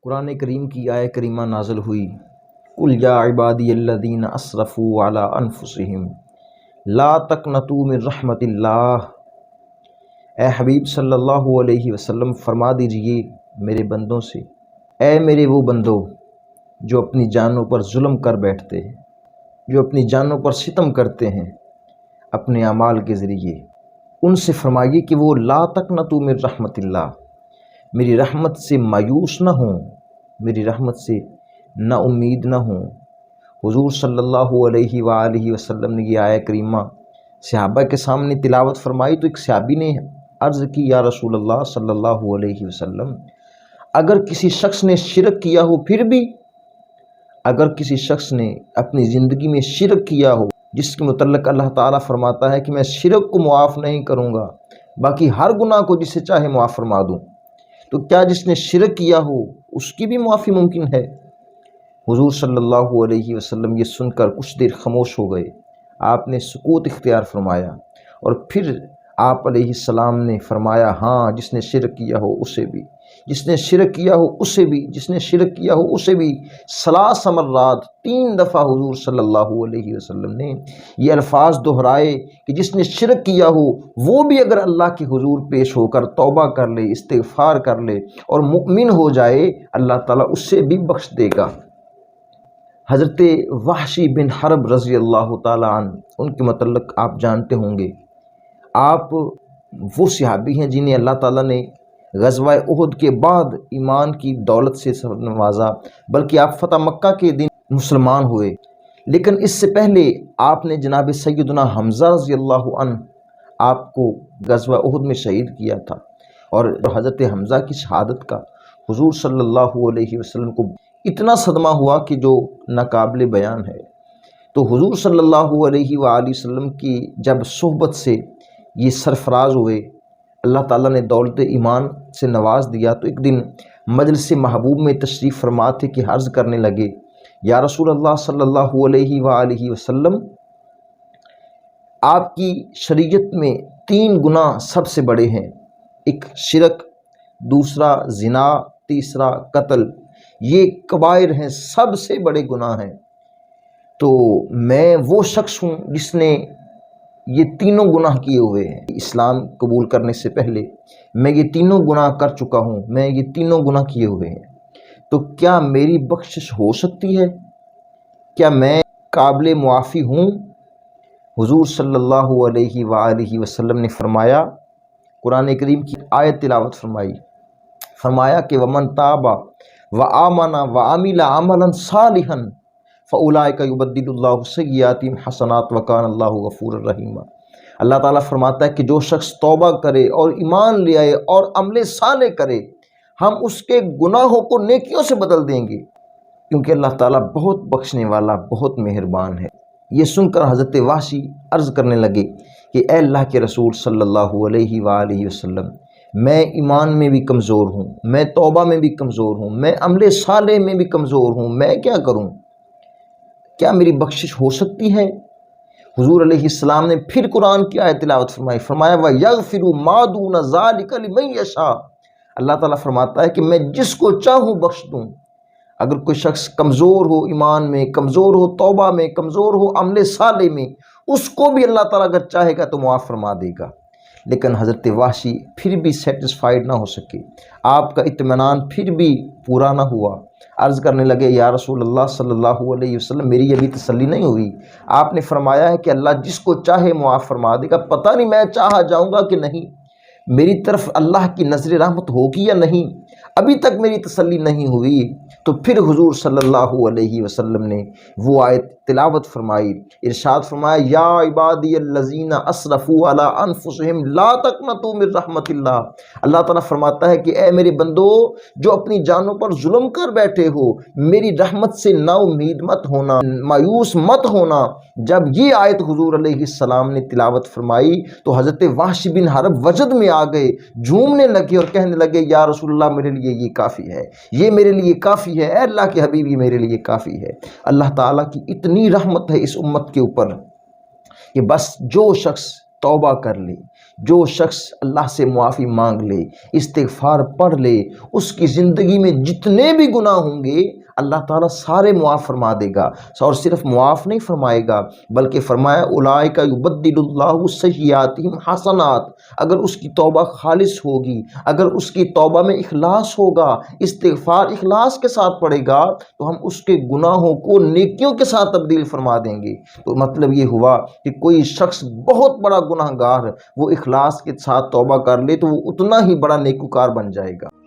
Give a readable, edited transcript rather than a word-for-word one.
قرآن کریم کی آیت کریمہ نازل ہوئی، قل یا عبادی الذین اسرفوا علی انفسہم لا تقنطوا من رحمت اللہ۔ اے حبیب صلی اللہ علیہ وسلم فرما دیجئے میرے بندوں سے، اے میرے وہ بندو جو اپنی جانوں پر ظلم کر بیٹھتے ہیں، جو اپنی جانوں پر ستم کرتے ہیں اپنے اعمال کے ذریعے، ان سے فرمائیے کہ وہ لا تقنطوا من رحمت اللہ، میری رحمت سے مایوس نہ ہوں، میری رحمت سے نا امید نہ ہوں۔ حضور صلی اللہ علیہ وآلہ وسلم نے یہ آیت کریمہ صحابہ کے سامنے تلاوت فرمائی تو ایک صحابی نے عرض کی، یا رسول اللہ صلی اللہ علیہ وسلم، اگر کسی شخص نے شرک کیا ہو پھر بھی، اگر کسی شخص نے اپنی زندگی میں شرک کیا ہو جس کے متعلق اللہ تعالیٰ فرماتا ہے کہ میں شرک کو معاف نہیں کروں گا، باقی ہر گناہ کو جسے چاہے معاف فرما دوں، تو کیا جس نے شرک کیا ہو اس کی بھی معافی ممکن ہے؟ حضور صلی اللہ علیہ وسلم یہ سن کر کچھ دیر خاموش ہو گئے، آپ نے سکوت اختیار فرمایا اور پھر آپ علیہ السلام نے فرمایا، ہاں جس نے شرک کیا ہو اسے بھی، جس نے شرک کیا ہو اسے بھی، جس نے شرک کیا ہو اسے بھی۔ ثلاث مرات، 3 دفعہ حضور صلی اللہ علیہ وسلم نے یہ الفاظ دہرائے کہ جس نے شرک کیا ہو وہ بھی اگر اللہ کے حضور پیش ہو کر توبہ کر لے، استغفار کر لے اور مؤمن ہو جائے، اللہ تعالیٰ اس سے بھی بخش دے گا۔ حضرت وحشی بن حرب رضی اللہ تعالیٰ عنہ، ان کے متعلق آپ جانتے ہوں گے، آپ وہ صحابی ہیں جنہیں اللہ تعالیٰ نے غزوہ احد کے بعد ایمان کی دولت سے نوازا، بلکہ آپ فتح مکہ کے دن مسلمان ہوئے، لیکن اس سے پہلے آپ نے جناب سیدنا حمزہ رضی اللہ عنہ آپ کو غزوہ احد میں شہید کیا تھا، اور حضرت حمزہ کی شہادت کا حضور صلی اللہ علیہ وسلم کو اتنا صدمہ ہوا کہ جو ناقابل بیان ہے۔ تو حضور صلی اللہ علیہ وآلہ وسلم کی جب صحبت سے یہ سرفراز ہوئے، اللہ تعالیٰ نے دولت ایمان سے نواز دیا، تو ایک دن مجلس محبوب میں تشریف فرما تھے کہ عرض کرنے لگے، یا رسول اللہ صلی اللہ علیہ وآلہ وسلم، آپ کی شریعت میں 3 گناہ سب سے بڑے ہیں، ایک شرک، دوسرا زنا، تیسرا قتل، یہ کبائر ہیں، سب سے بڑے گناہ ہیں۔ تو میں وہ شخص ہوں جس نے یہ 3 گناہ کیے ہوئے ہیں، اسلام قبول کرنے سے پہلے میں یہ 3 گناہ کر چکا ہوں، میں یہ 3 گناہ کیے ہوئے ہیں، تو کیا میری بخشش ہو سکتی ہے؟ کیا میں قابل معافی ہوں؟ حضور صلی اللہ علیہ وآلہ وسلم نے فرمایا، قرآن کریم کی آیت تلاوت فرمائی، فرمایا کہ وَمَن تَابَ وَآمَنَ وَعَمِلَ عَمَلًا صَالِحًا فَأُولَٰئِکَ يُبَدِّلُ اللَّهُ سَیِّئَاتِہِمْ حَسَنَات وَکَانَ اللَّهُ غَفُورًا رَحِیمًا۔ اللہ تعالیٰ فرماتا ہے کہ جو شخص توبہ کرے اور ایمان لے آئے اور عمل صالح کرے، ہم اس کے گناہوں کو نیکیوں سے بدل دیں گے، کیونکہ اللہ تعالیٰ بہت بخشنے والا، بہت مہربان ہے۔ یہ سن کر حضرت وحشی عرض کرنے لگے کہ اے اللہ کے رسول صلی اللہ علیہ وآلہ وسلم، میں ایمان میں بھی کمزور ہوں، میں توبہ میں بھی کمزور ہوں، میں عمل صالح میں بھی کمزور ہوں، میں کیا کروں؟ کیا میری بخشش ہو سکتی ہے؟ حضور علیہ السلام نے پھر قرآن کی آیت تلاوت فرمائی، فرمایا وَيَغْفِرُ مَا دُونَ ذَلِكَ لِمَن يَشَاءُ۔ اللہ تعالیٰ فرماتا ہے کہ میں جس کو چاہوں بخش دوں۔ اگر کوئی شخص کمزور ہو ایمان میں، کمزور ہو توبہ میں، کمزور ہو عمل صالح میں، اس کو بھی اللہ تعالیٰ اگر چاہے گا تو معاف فرما دے گا۔ لیکن حضرت وحشی پھر بھی سیٹسفائیڈ نہ ہو سکے، آپ کا اطمینان پھر بھی پورا نہ ہوا، عرض کرنے لگے، یا رسول اللہ صلی اللہ علیہ وسلم، میری ابھی تسلی نہیں ہوئی، آپ نے فرمایا ہے کہ اللہ جس کو چاہے معاف فرما دے گا، پتہ نہیں میں چاہا جاؤں گا کہ نہیں، میری طرف اللہ کی نظر رحمت ہوگی یا نہیں، ابھی تک میری تسلی نہیں ہوئی۔ تو پھر حضور صلی اللہ علیہ وسلم نے وہ آیت تلاوت فرمائی، ارشاد فرمایا، یا عبادی الذین اسرفوا علی انفسہم لا تقنطوا من رحمت اللہ۔ اللہ تعالیٰ فرماتا ہے کہ اے میرے بندو جو اپنی جانوں پر ظلم کر بیٹھے ہو، میری رحمت سے نا امید مت ہونا، مایوس مت ہونا۔ جب یہ آیت حضور علیہ السلام نے تلاوت فرمائی تو حضرت وحش بن حرب وجد میں آ گئے، جھومنے لگے اور کہنے لگے، یا رسول اللہ میرے لیے یہ کافی ہے، یہ میرے لیے کافی ہے، اے اللہ کے حبیب یہ میرے لیے کافی ہے۔ اللہ تعالیٰ کی اتنی رحمت ہے اس امت کے اوپر کہ بس جو شخص توبہ کر لے، جو شخص اللہ سے معافی مانگ لے، استغفار پڑھ لے، اس کی زندگی میں جتنے بھی گناہ ہوں گے اللہ تعالیٰ سارے معاف فرما دے گا۔ اور صرف معاف نہیں فرمائے گا بلکہ فرمایا اولئک یبدل اللہ سیئاتہم حسنات۔ اگر اس کی توبہ خالص ہوگی، اگر اس کی توبہ میں اخلاص ہوگا، استغفار اخلاص کے ساتھ پڑے گا، تو ہم اس کے گناہوں کو نیکیوں کے ساتھ تبدیل فرما دیں گے۔ تو مطلب یہ ہوا کہ کوئی شخص بہت بڑا گناہ گار وہ اخلاص کے ساتھ توبہ کر لے تو وہ اتنا ہی بڑا نیکوکار بن جائے گا۔